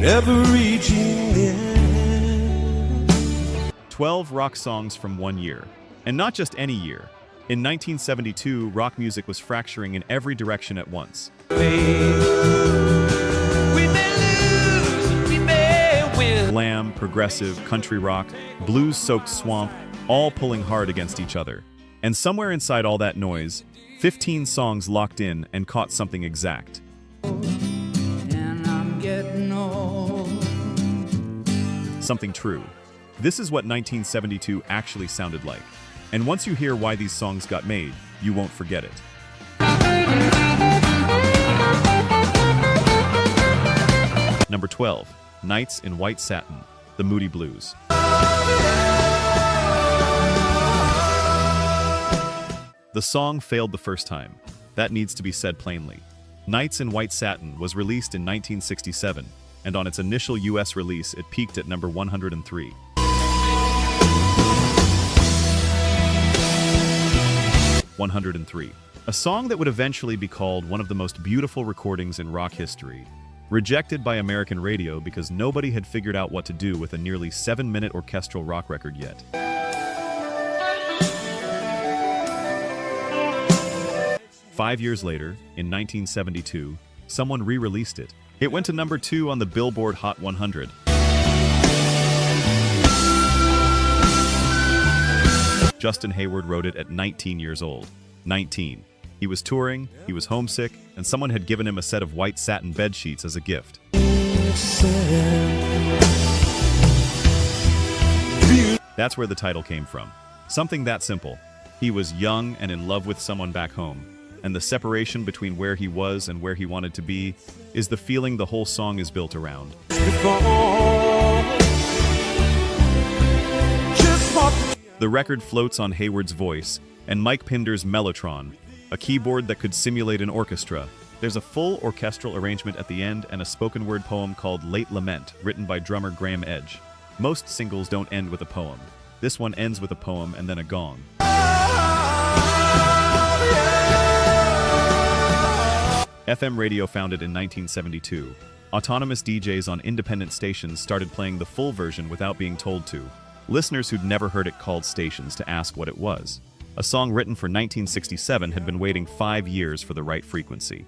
never reaching the end. 12 rock songs from one year. And not just any year. In 1972, rock music was fracturing in every direction at once. Glam, progressive, country rock, blues-soaked swamp, all pulling hard against each other. And somewhere inside all that noise, 15 songs locked in and caught something exact. And I'm getting old. Something true. This is what 1972 actually sounded like. And once you hear why these songs got made, you won't forget it. Number 12, Nights in White Satin, the Moody Blues. The song failed the first time. That needs to be said plainly. Nights in White Satin was released in 1967, and on its initial US release, it peaked at number 103. A song that would eventually be called one of the most beautiful recordings in rock history. Rejected by American radio because nobody had figured out what to do with a nearly 7-minute orchestral rock record yet. 5 years later, in 1972, someone re-released it. It went to number 2 on the Billboard Hot 100. Justin Hayward wrote it at 19 years old. 19. He was touring, he was homesick, and someone had given him a set of white satin bed sheets as a gift. That's where the title came from. Something that simple. He was young and in love with someone back home, and the separation between where he was and where he wanted to be is the feeling the whole song is built around. The record floats on Hayward's voice and Mike Pinder's mellotron, a keyboard that could simulate an orchestra. There's a full orchestral arrangement at the end and a spoken word poem called Late Lament, written by drummer Graham Edge. Most singles don't end with a poem. This one ends with a poem and then a gong. FM radio founded in 1972. Autonomous DJs on independent stations started playing the full version without being told to. Listeners who'd never heard it called stations to ask what it was. A song written for 1967 had been waiting 5 years for the right frequency.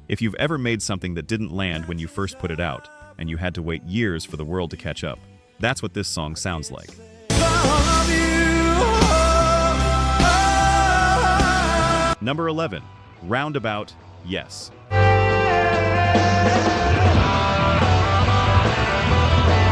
If you've ever made something that didn't land when you first put it out, and you had to wait years for the world to catch up, that's what this song sounds like. Number 11, Roundabout, Yes.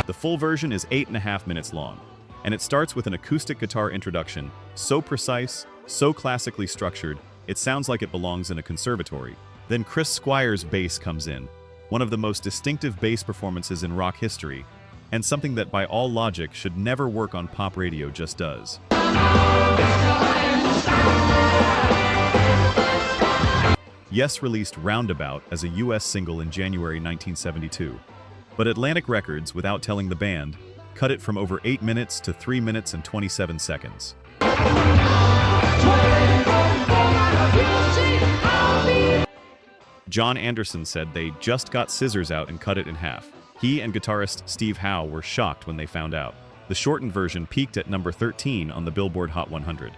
The full version is 8.5 minutes long, and it starts with an acoustic guitar introduction, so precise, so classically structured, it sounds like it belongs in a conservatory. Then Chris Squire's bass comes in, one of the most distinctive bass performances in rock history, and something that by all logic should never work on pop radio just does. Yes released Roundabout as a US single in January 1972. But Atlantic Records, without telling the band, cut it from over 8 minutes to 3 minutes and 27 seconds. John Anderson said they just got scissors out and cut it in half. He and guitarist Steve Howe were shocked when they found out. The shortened version peaked at number 13 on the Billboard Hot 100.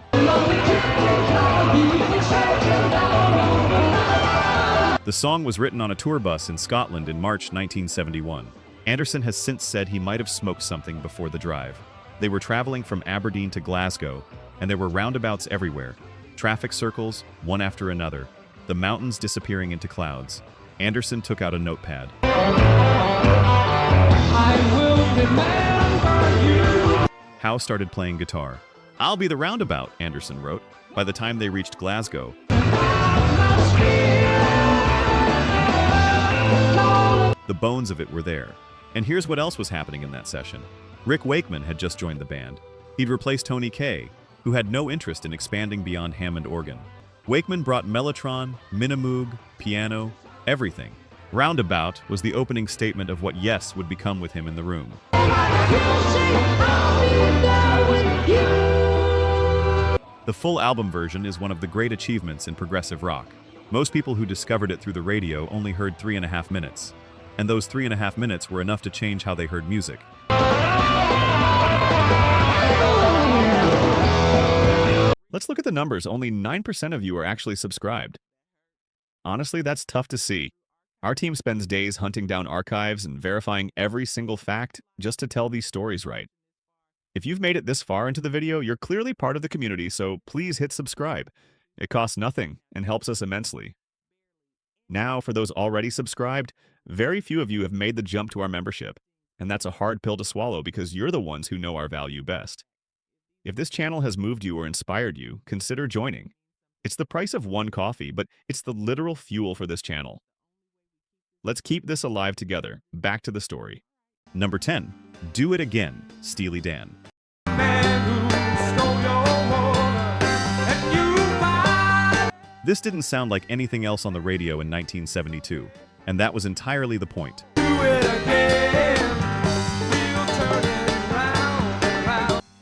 The song was written on a tour bus in Scotland in March 1971. Anderson has since said he might have smoked something before the drive. They were traveling from Aberdeen to Glasgow, and there were roundabouts everywhere. Traffic circles, one after another. The mountains disappearing into clouds. Anderson took out a notepad. I will remember you. Howe started playing guitar. "I'll be the roundabout," Anderson wrote. By the time they reached Glasgow, the bones of it were there. And here's what else was happening in that session. Rick Wakeman had just joined the band. He'd replaced Tony Kaye, who had no interest in expanding beyond Hammond organ. Wakeman brought mellotron, minimoog, piano, everything. Roundabout was the opening statement of what Yes would become with him in the room. The full album version is one of the great achievements in progressive rock. Most people who discovered it through the radio only heard 3.5 minutes. And those 3.5 minutes were enough to change how they heard music. Let's look at the numbers. Only 9% of you are actually subscribed. Honestly, that's tough to see. Our team spends days hunting down archives and verifying every single fact just to tell these stories right. If you've made it this far into the video, you're clearly part of the community, so please hit subscribe. It costs nothing and helps us immensely. Now, for those already subscribed, very few of you have made the jump to our membership, and that's a hard pill to swallow because you're the ones who know our value best. If this channel has moved you or inspired you, consider joining. It's the price of one coffee, but it's the literal fuel for this channel. Let's keep this alive together. Back to the story. Number 10. Do It Again, Steely Dan. This didn't sound like anything else on the radio in 1972, and that was entirely the point.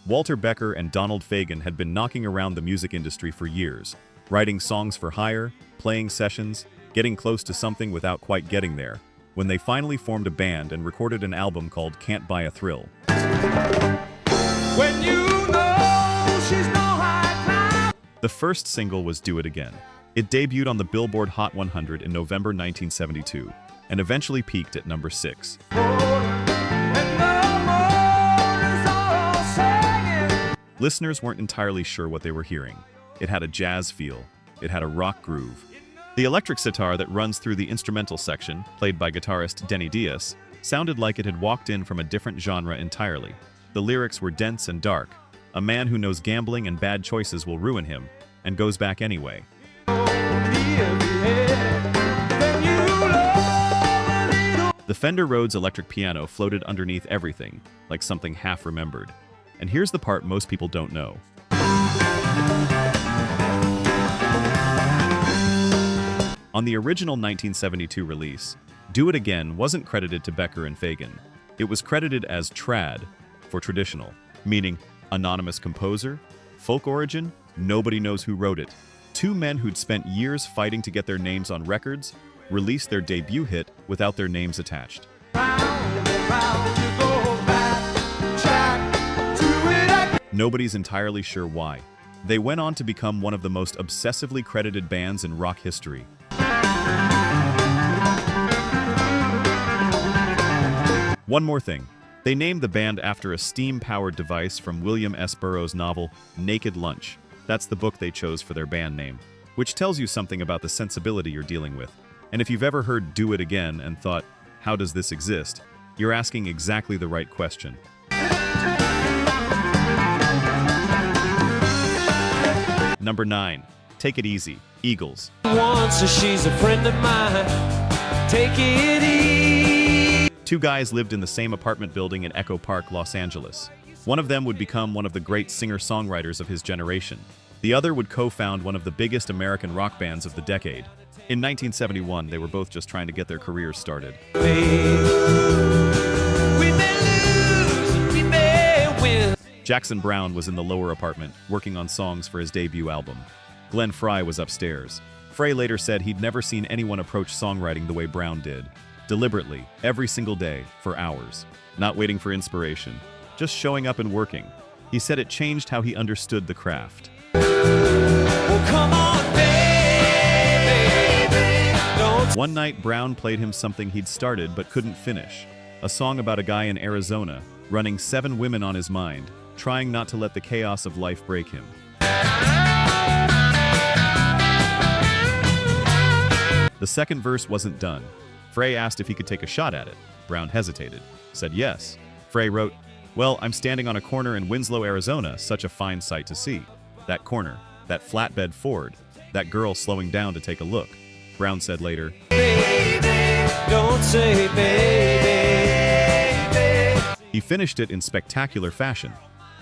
Walter Becker and Donald Fagen had been knocking around the music industry for years, writing songs for hire, playing sessions, getting close to something without quite getting there, when they finally formed a band and recorded an album called Can't Buy a Thrill. When you know she's no high cloud. The first single was Do It Again. It debuted on the Billboard Hot 100 in November 1972, and eventually peaked at number 6. Listeners weren't entirely sure what they were hearing. It had a jazz feel. It had a rock groove. The electric sitar that runs through the instrumental section, played by guitarist Denny Diaz, sounded like it had walked in from a different genre entirely. The lyrics were dense and dark. A man who knows gambling and bad choices will ruin him, and goes back anyway. The Fender Rhodes electric piano floated underneath everything, like something half-remembered. And here's the part most people don't know. On the original 1972 release, Do It Again wasn't credited to Becker and Fagen. It was credited as trad, for traditional, meaning anonymous composer, folk origin, nobody knows who wrote it. Two men who'd spent years fighting to get their names on records released their debut hit without their names attached. Nobody's entirely sure why. They went on to become one of the most obsessively credited bands in rock history. One more thing. They named the band after a steam-powered device from William S. Burroughs' novel, Naked Lunch. That's the book they chose for their band name, which tells you something about the sensibility you're dealing with. And if you've ever heard Do It Again and thought, how does this exist? You're asking exactly the right question. Number 9. Take It Easy, Eagles. Once she's a friend of mine. Take it easy. Two guys lived in the same apartment building in Echo Park, Los Angeles. One of them would become one of the great singer-songwriters of his generation. The other would co-found one of the biggest American rock bands of the decade. In 1971, they were both just trying to get their careers started. Jackson Browne was in the lower apartment, working on songs for his debut album. Glenn Frey was upstairs. Frey later said he'd never seen anyone approach songwriting the way Browne did. Deliberately, every single day, for hours. Not waiting for inspiration. Just showing up and working. He said it changed how he understood the craft. Oh, come on, baby. One night, Browne played him something he'd started but couldn't finish. A song about a guy in Arizona, running 7 women on his mind, trying not to let the chaos of life break him. The second verse wasn't done. Frey asked if he could take a shot at it. Browne hesitated, said yes. Frey wrote, "Well, I'm standing on a corner in Winslow, Arizona, such a fine sight to see. That corner, that flatbed Ford, that girl slowing down to take a look." Browne said later, Baby, don't say baby. He finished it in spectacular fashion.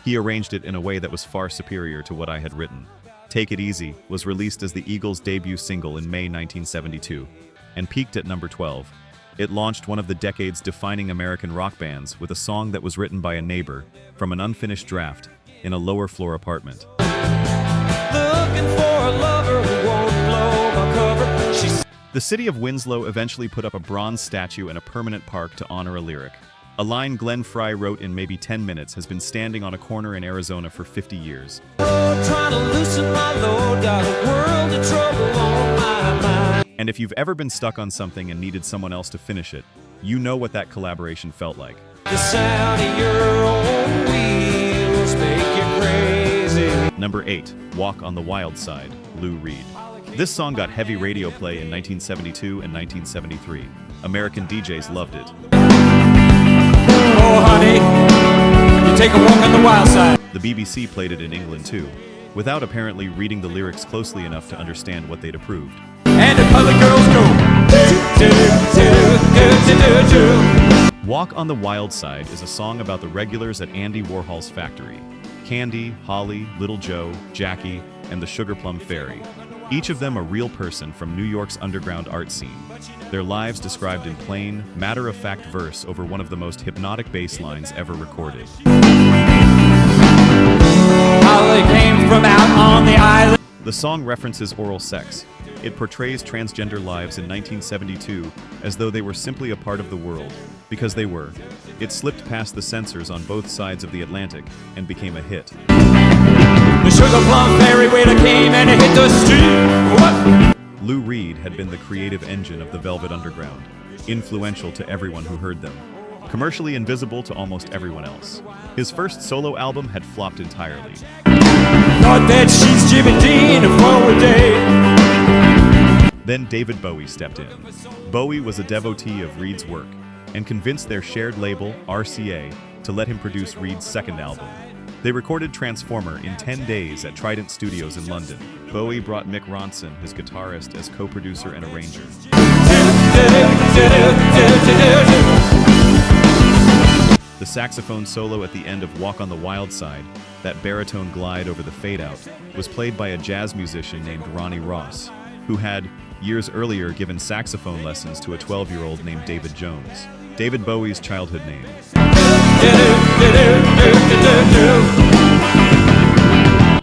He arranged it in a way that was far superior to what I had written. Take It Easy was released as the Eagles' debut single in May 1972 and peaked at number 12. It launched one of the decade's defining American rock bands with a song that was written by a neighbor from an unfinished draft in a lower floor apartment. Looking for a lover who won't blow my cover. The city of Winslow eventually put up a bronze statue and a permanent park to honor a lyric. A line Glenn Frey wrote in maybe 10 minutes has been standing on a corner in Arizona for 50 years. And if you've ever been stuck on something and needed someone else to finish it, you know what that collaboration felt like. The sound of your own wheels make you crazy. Number 8, Walk on the Wild Side, Lou Reed. This song got heavy radio play in 1972 and 1973. American DJs loved it. Oh, honey, you take a walk on the wild side. The BBC played it in England too, without apparently reading the lyrics closely enough to understand what they'd approved. And if other girls go. Walk on the Wild Side is a song about the regulars at Andy Warhol's factory. Candy, Holly, Little Joe, Jackie, and the Sugar Plum Fairy. Each of them a real person from New York's underground art scene. Their lives described in plain, matter-of-fact verse over one of the most hypnotic bass lines ever recorded. Holly came from out on the island. The song references oral sex. It portrays transgender lives in 1972 as though they were simply a part of the world, because they were. It slipped past the censors on both sides of the Atlantic and became a hit. The Sugar Plum Fairy waiter came and it hit the street. What? Lou Reed had been the creative engine of the Velvet Underground, influential to everyone who heard them, commercially invisible to almost everyone else. His first solo album had flopped entirely. Thought that she's Jimmy Dean for a day. Then David Bowie stepped in. Bowie was a devotee of Reed's work and convinced their shared label, RCA, to let him produce Reed's second album. They recorded Transformer in 10 days at Trident Studios in London. Bowie brought Mick Ronson, his guitarist, as co-producer and arranger. The saxophone solo at the end of Walk on the Wild Side, that baritone glide over the fade-out, was played by a jazz musician named Ronnie Ross, who had, years earlier, given saxophone lessons to a 12-year-old named David Jones, David Bowie's childhood name.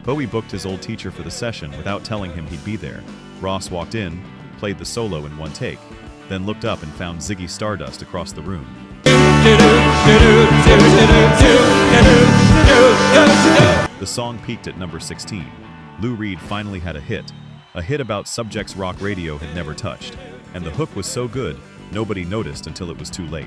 Bowie booked his old teacher for the session without telling him he'd be there. Ross walked in, played the solo in one take, then looked up and found Ziggy Stardust across the room. The song peaked at number 16. Lou Reed finally had a hit about subjects rock radio had never touched, and the hook was so good, nobody noticed until it was too late.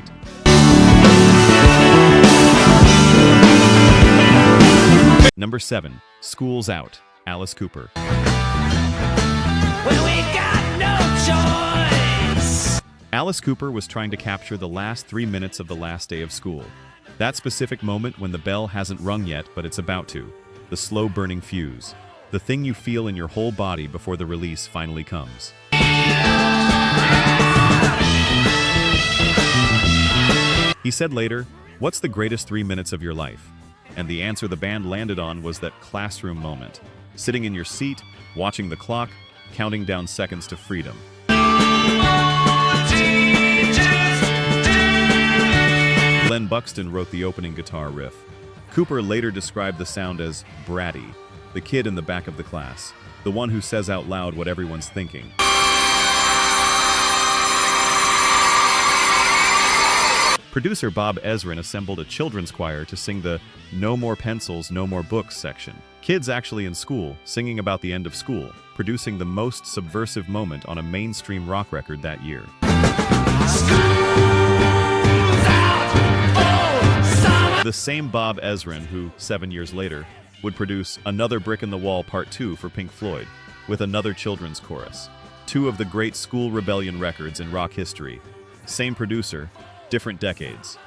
Number 7, School's Out, Alice Cooper. Well, we got no choice. Alice Cooper was trying to capture the last 3 minutes of the last day of school. That specific moment when the bell hasn't rung yet, but it's about to. The slow-burning fuse. The thing you feel in your whole body before the release finally comes. He said later, "What's the greatest 3 minutes of your life?" And the answer the band landed on was that classroom moment. Sitting in your seat, watching the clock, counting down seconds to freedom. Glenn Buxton wrote the opening guitar riff. Cooper later described the sound as bratty, the kid in the back of the class, the one who says out loud what everyone's thinking. Producer Bob Ezrin assembled a children's choir to sing the "No More Pencils, No More Books" section. Kids actually in school, singing about the end of school, producing the most subversive moment on a mainstream rock record that year. The same Bob Ezrin who, 7 years later, would produce Another Brick in the Wall Part 2 for Pink Floyd, with another children's chorus. Two of the great school rebellion records in rock history. Same producer, different decades.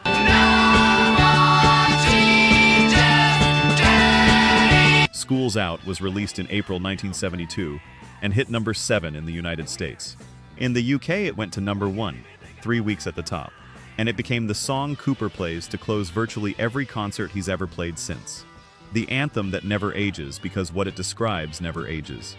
School's Out was released in April 1972 and hit number 7 in the United States. In the UK, it went to number 1, 3 weeks at the top, and it became the song Cooper plays to close virtually every concert he's ever played since. The anthem that never ages because what it describes never ages.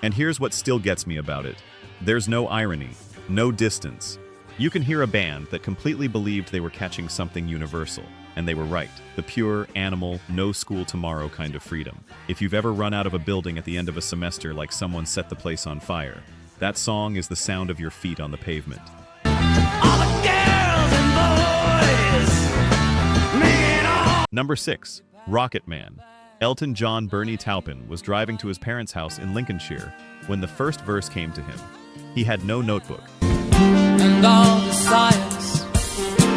And here's what still gets me about it. There's no irony, no distance. You can hear a band that completely believed they were catching something universal. And they were right. The pure, animal, no school tomorrow kind of freedom. If you've ever run out of a building at the end of a semester like someone set the place on fire, that song is the sound of your feet on the pavement. All the girls and boys, Number 6. Rocket Man. Elton John Bernie Taupin was driving to his parents' house in Lincolnshire when the first verse came to him. He had no notebook. And all the science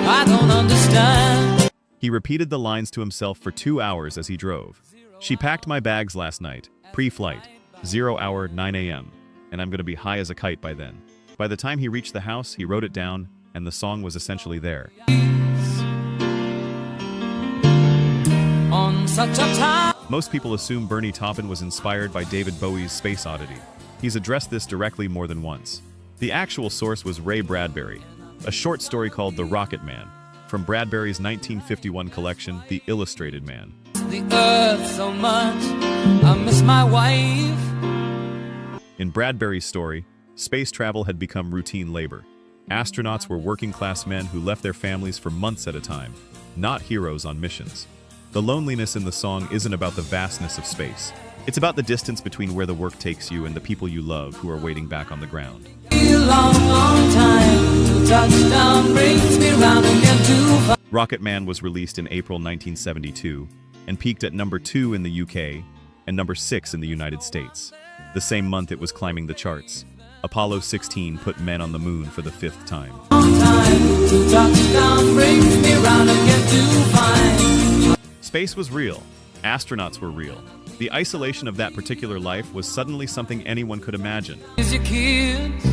I don't understand. He repeated the lines to himself for 2 hours as he drove. She packed my bags last night, pre-flight, 0 hour 9 a.m., and I'm gonna be high as a kite by then. By the time he reached the house, he wrote it down, and the song was essentially there. On such a time. Most people assume Bernie Taupin was inspired by David Bowie's Space Oddity. He's addressed this directly more than once. The actual source was Ray Bradbury, a short story called The Rocket Man, from Bradbury's 1951 collection, The Illustrated Man. The earth so much, I miss my wife. In Bradbury's story, space travel had become routine labor. Astronauts were working-class men who left their families for months at a time, not heroes on missions. The loneliness in the song isn't about the vastness of space. It's about the distance between where the work takes you and the people you love who are waiting back on the ground. Long time, touchdown brings me round again to. Rocket Man was released in April 1972 and peaked at number 2 in the UK and number 6 in the United States. The same month it was climbing the charts. Apollo 16 put men on the moon for the 5th time. Touchdown brings me round again to find. Space was real. Astronauts were real. The isolation of that particular life was suddenly something anyone could imagine. Is your kids?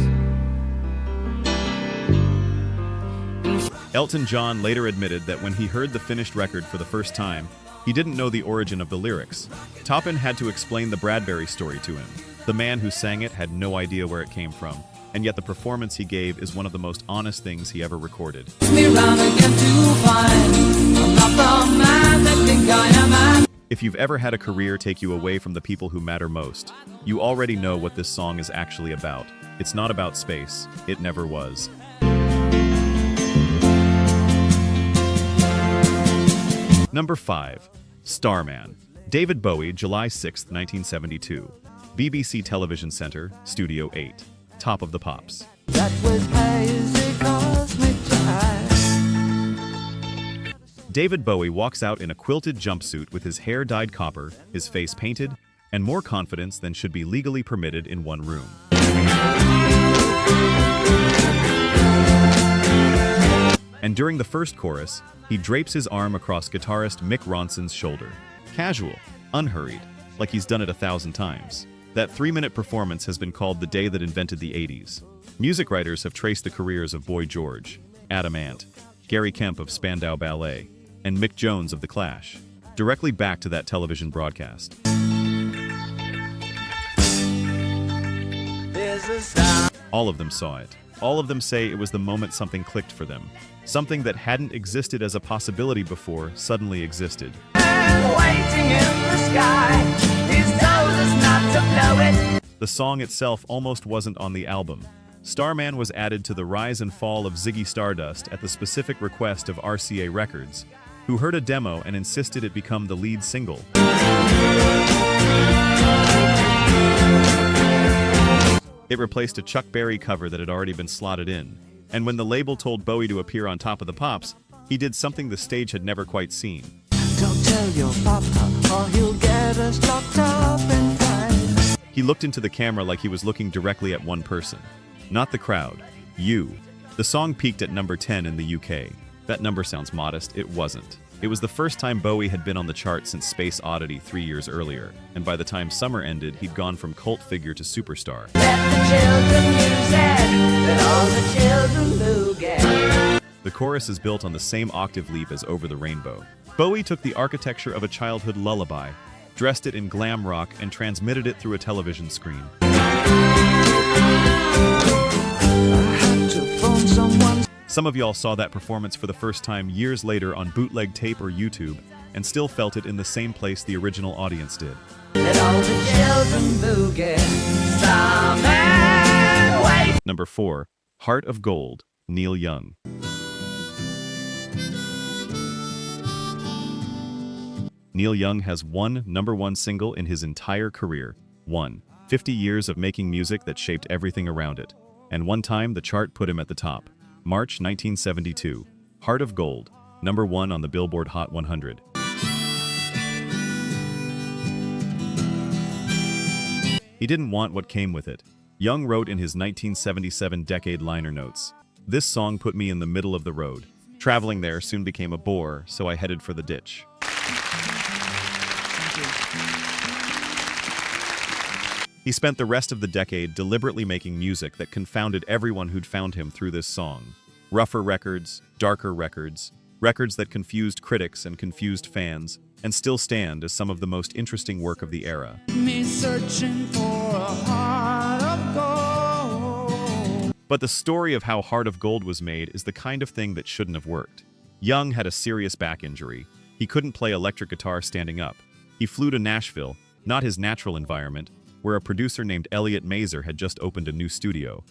Elton John later admitted that when he heard the finished record for the first time, he didn't know the origin of the lyrics. Taupin had to explain the Bradbury story to him. The man who sang it had no idea where it came from, and yet the performance he gave is one of the most honest things he ever recorded. If you've ever had a career take you away from the people who matter most, you already know what this song is actually about. It's not about space. It never was. Number 5. Starman. David Bowie, July 6, 1972. BBC Television Centre, Studio 8. Top of the Pops. That was hazy cosmic jive. David Bowie walks out in a quilted jumpsuit with his hair dyed copper, his face painted, and more confidence than should be legally permitted in one room. And during the first chorus, he drapes his arm across guitarist Mick Ronson's shoulder. Casual, unhurried, like he's done it 1,000 times. That 3-minute performance has been called the day that invented the 80s. Music writers have traced the careers of Boy George, Adam Ant, Gary Kemp of Spandau Ballet, and Mick Jones of The Clash, directly back to that television broadcast. All of them saw it. All of them say it was the moment something clicked for them. Something that hadn't existed as a possibility before suddenly existed. Waiting in the sky, he's told us not to blow it. The song itself almost wasn't on the album. Starman was added to the rise and fall of Ziggy Stardust at the specific request of RCA Records, who heard a demo and insisted it become the lead single. It replaced a Chuck Berry cover that had already been slotted in. And when the label told Bowie to appear on Top of the Pops, he did something the stage had never quite seen. Don't tell your papa or he'll get us locked up and tied. He looked into the camera like he was looking directly at one person. Not the crowd. You. The song peaked at number 10 in the UK. That number sounds modest. It wasn't. It was the first time Bowie had been on the chart since Space Oddity 3 years earlier, and by the time summer ended, he'd gone from cult figure to superstar. Let the children use it, let all the children boogie. The chorus is built on the same octave leap as Over the Rainbow. Bowie took the architecture of a childhood lullaby, dressed it in glam rock, and transmitted it through a television screen. Some of y'all saw that performance for the first time years later on bootleg tape or YouTube, and still felt it in the same place the original audience did. Let all the children boogie. Starman, wait. Number 4. Heart of Gold. Neil Young. Neil Young has one #1 single in his entire career. 50 years of making music that shaped everything around it. And one time the chart put him at the top. March 1972. Heart of Gold, #1 on the Billboard Hot 100. He didn't want what came with it. Young wrote in his 1977 Decade liner notes, "This song put me in the middle of the road. Traveling there soon became a bore, so I headed for the ditch." He spent the rest of the decade deliberately making music that confounded everyone who'd found him through this song. Rougher records, darker records, records that confused critics and confused fans, and still stand as some of the most interesting work of the era. Me searching for a heart of gold. But the story of how Heart of Gold was made is the kind of thing that shouldn't have worked. Young had a serious back injury. He couldn't play electric guitar standing up. He flew to Nashville, not his natural environment, where a producer named Elliot Mazer had just opened a new studio.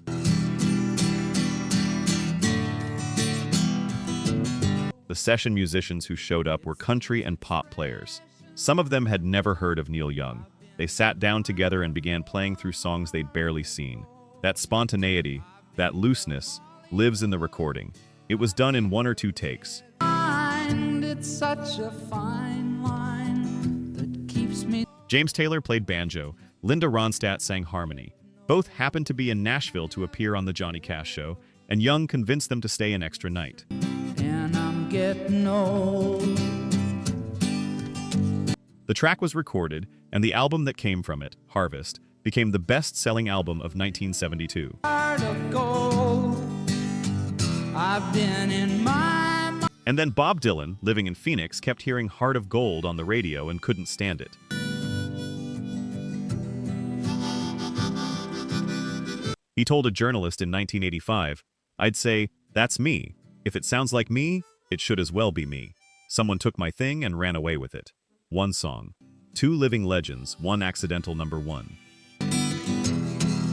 The session musicians who showed up were country and pop players. Some of them had never heard of Neil Young. They sat down together and began playing through songs they'd barely seen. That spontaneity, that looseness, lives in the recording. It was done in 1 or 2 takes. It's such a fine wine that keeps me. James Taylor played banjo. Linda Ronstadt sang harmony. Both happened to be in Nashville to appear on the Johnny Cash show, and Young convinced them to stay an extra night. And I'm getting old. The track was recorded, and the album that came from it, Harvest, became the best-selling album of 1972. Heart of gold. I've been in my. And then Bob Dylan, living in Phoenix, kept hearing Heart of Gold on the radio and couldn't stand it. He told a journalist in 1985, "I'd say, that's me. If it sounds like me, it should as well be me. Someone took my thing and ran away with it." One song. 2 living legends, 1 accidental #1.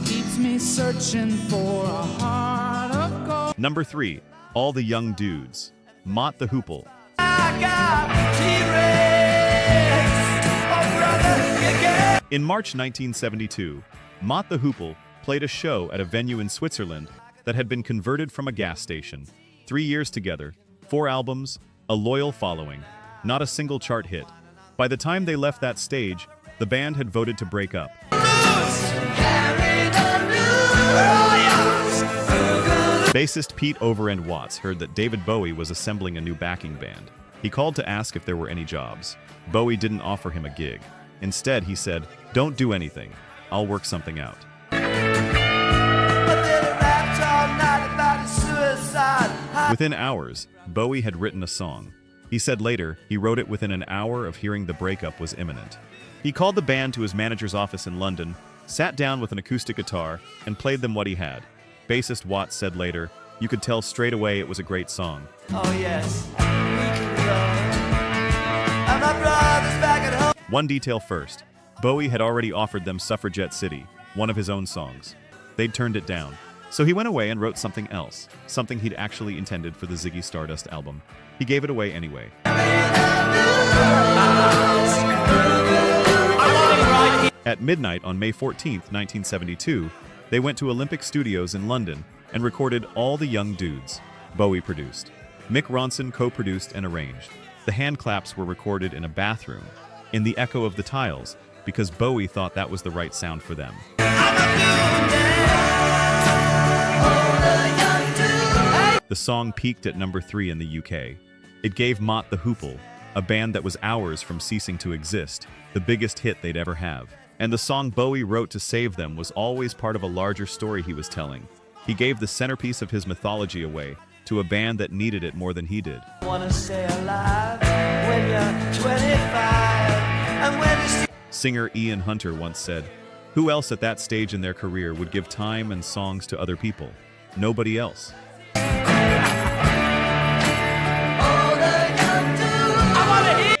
Keeps me searching for a heart of gold. Number 3. All the Young Dudes. Mott the Hoople. I got T-Rex. Oh, brother, you get. In March 1972, Mott the Hoople played a show at a venue in Switzerland that had been converted from a gas station. 3 years together, 4 albums, a loyal following, not a single chart hit. By the time they left that stage, the band had voted to break up. Bassist Pete Overend Watts heard that David Bowie was assembling a new backing band. He called to ask if there were any jobs. Bowie didn't offer him a gig. Instead, he said, "Don't do anything. I'll work something out." Within hours, Bowie had written a song. He said later he wrote it within an hour of hearing the breakup was imminent. He called the band to his manager's office in London, sat down with an acoustic guitar, and played them what he had. Bassist Watts said later, "You could tell straight away it was a great song." Oh yes, we can go. And my brother's back at home. One detail first. Bowie had already offered them Suffragette City, one of his own songs. They'd turned it down. So he went away and wrote something else, something he'd actually intended for the Ziggy Stardust album. He gave it away anyway. At midnight on May 14th, 1972, they went to Olympic Studios in London and recorded All the Young Dudes. Bowie produced. Mick Ronson co-produced and arranged. The hand claps were recorded in a bathroom, in the echo of the tiles, because Bowie thought that was the right sound for them. The song peaked at number 3 in the UK. It gave Mott the Hoople, a band that was hours from ceasing to exist, the biggest hit they'd ever have. And the song Bowie wrote to save them was always part of a larger story he was telling. He gave the centerpiece of his mythology away to a band that needed it more than he did. Wanna stay alive when you're 25 and when you. Singer Ian Hunter once said, "Who else at that stage in their career would give time and songs to other people? Nobody else."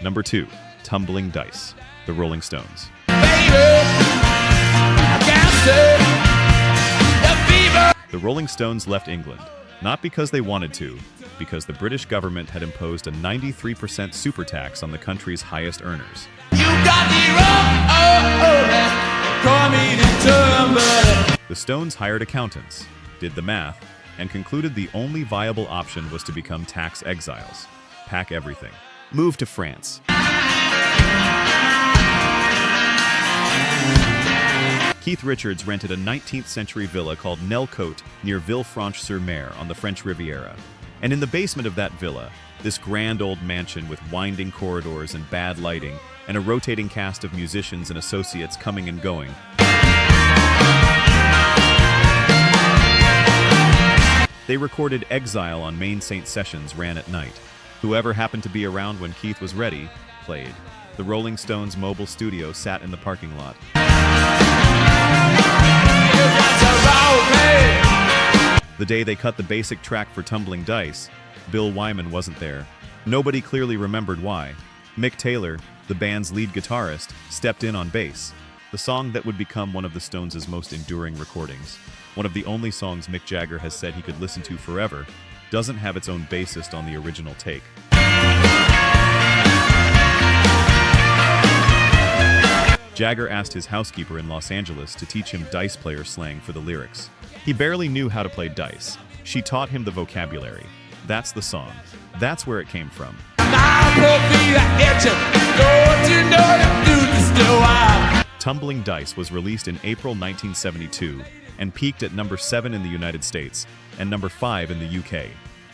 Number 2, Tumbling Dice, The Rolling Stones. The Rolling Stones left England. Not because they wanted to, because the British government had imposed a 93% super tax on the country's highest earners. You got me wrong, call me to term, but The Stones hired accountants, did the math, and concluded the only viable option was to become tax exiles. Pack everything. Move to France. Keith Richards rented a 19th century villa called Nelcote near Villefranche-sur-Mer on the French Riviera. And in the basement of that villa, this grand old mansion with winding corridors and bad lighting, and a rotating cast of musicians and associates coming and going. They recorded Exile on Main St. Sessions ran at night. Whoever happened to be around when Keith was ready, played. The Rolling Stones mobile studio sat in the parking lot. The day they cut the basic track for Tumbling Dice, Bill Wyman wasn't there. Nobody clearly remembered why. Mick Taylor, the band's lead guitarist, stepped in on bass. The song that would become one of the Stones' most enduring recordings, one of the only songs Mick Jagger has said he could listen to forever, doesn't have its own bassist on the original take. Jagger asked his housekeeper in Los Angeles to teach him dice player slang for the lyrics. He barely knew how to play dice. She taught him the vocabulary. That's the song. That's where it came from. Tumbling Dice was released in April 1972 and peaked at number 7 in the United States and number 5 in the UK.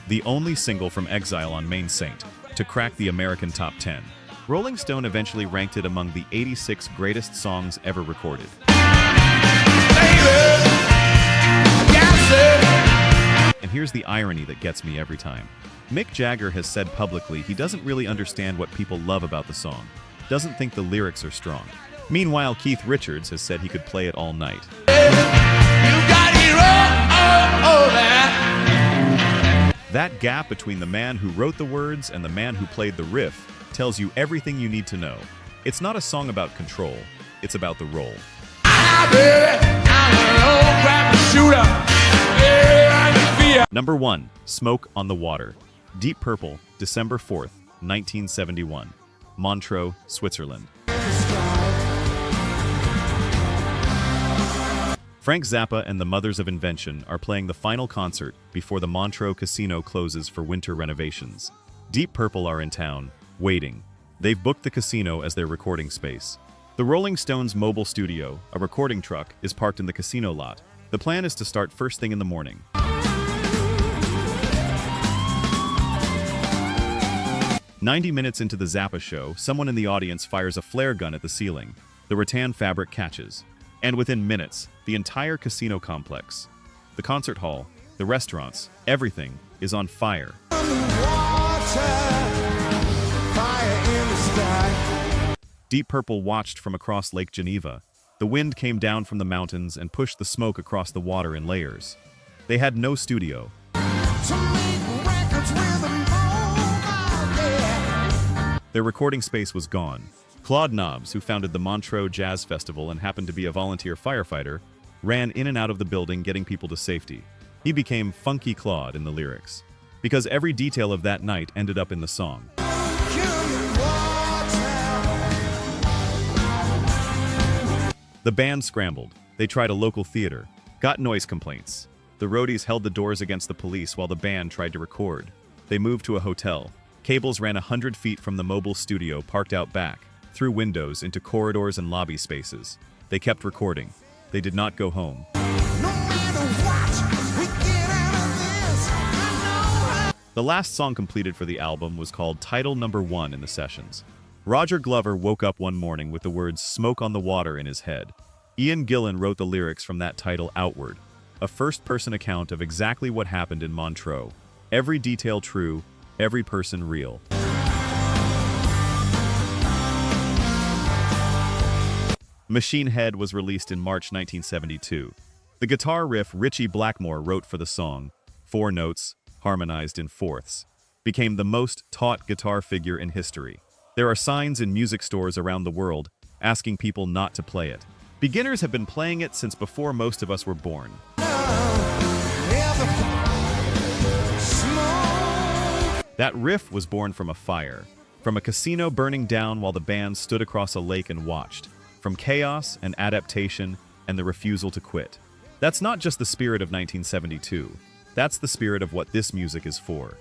The only single from Exile on Main St. to crack the American top 10. Rolling Stone eventually ranked it among the 86 greatest songs ever recorded. And here's the irony that gets me every time. Mick Jagger has said publicly he doesn't really understand what people love about the song, doesn't think the lyrics are strong. Meanwhile, Keith Richards has said he could play it all night. That gap between the man who wrote the words and the man who played the riff tells you everything you need to know. It's not a song about control, it's about the role. Number 1, Smoke on the Water. Deep Purple, December 4th, 1971. Montreux, Switzerland. Frank Zappa and the Mothers of Invention are playing the final concert before the Montreux Casino closes for winter renovations. Deep Purple are in town, waiting. They've booked the casino as their recording space. The Rolling Stones mobile studio, a recording truck, is parked in the casino lot. The plan is to start first thing in the morning. "90 minutes into the Zappa show, someone in the audience fires a flare gun at the ceiling. The rattan fabric catches. And within minutes, the entire casino complex, the concert hall, the restaurants, everything is on fire. Deep Purple watched from across Lake Geneva. The wind came down from the mountains and pushed the smoke across the water in layers. They had no studio. Their recording space was gone. Claude Nobbs, who founded the Montreux Jazz Festival and happened to be a volunteer firefighter, ran in and out of the building getting people to safety. He became Funky Claude in the lyrics, because every detail of that night ended up in the song. The band scrambled. They tried a local theater, got noise complaints. The roadies held the doors against the police while the band tried to record. They moved to a hotel. Cables ran 100 feet from the mobile studio parked out back, through windows into corridors and lobby spaces. They kept recording. They did not go home. The last song completed for the album was called Title Number 1 in the sessions. Roger Glover woke up one morning with the words "Smoke on the Water" in his head. Ian Gillan wrote the lyrics from that title outward, a first-person account of exactly what happened in Montreux. Every detail true, every person real. Machine Head was released in March 1972. The guitar riff Ritchie Blackmore wrote for the song, 4 notes, harmonized in fourths, became the most taught guitar figure in history. There are signs in music stores around the world asking people not to play it. Beginners have been playing it since before most of us were born. That riff was born from a fire, from a casino burning down while the band stood across a lake and watched, from chaos and adaptation and the refusal to quit. That's not just the spirit of 1972. That's the spirit of what this music is for.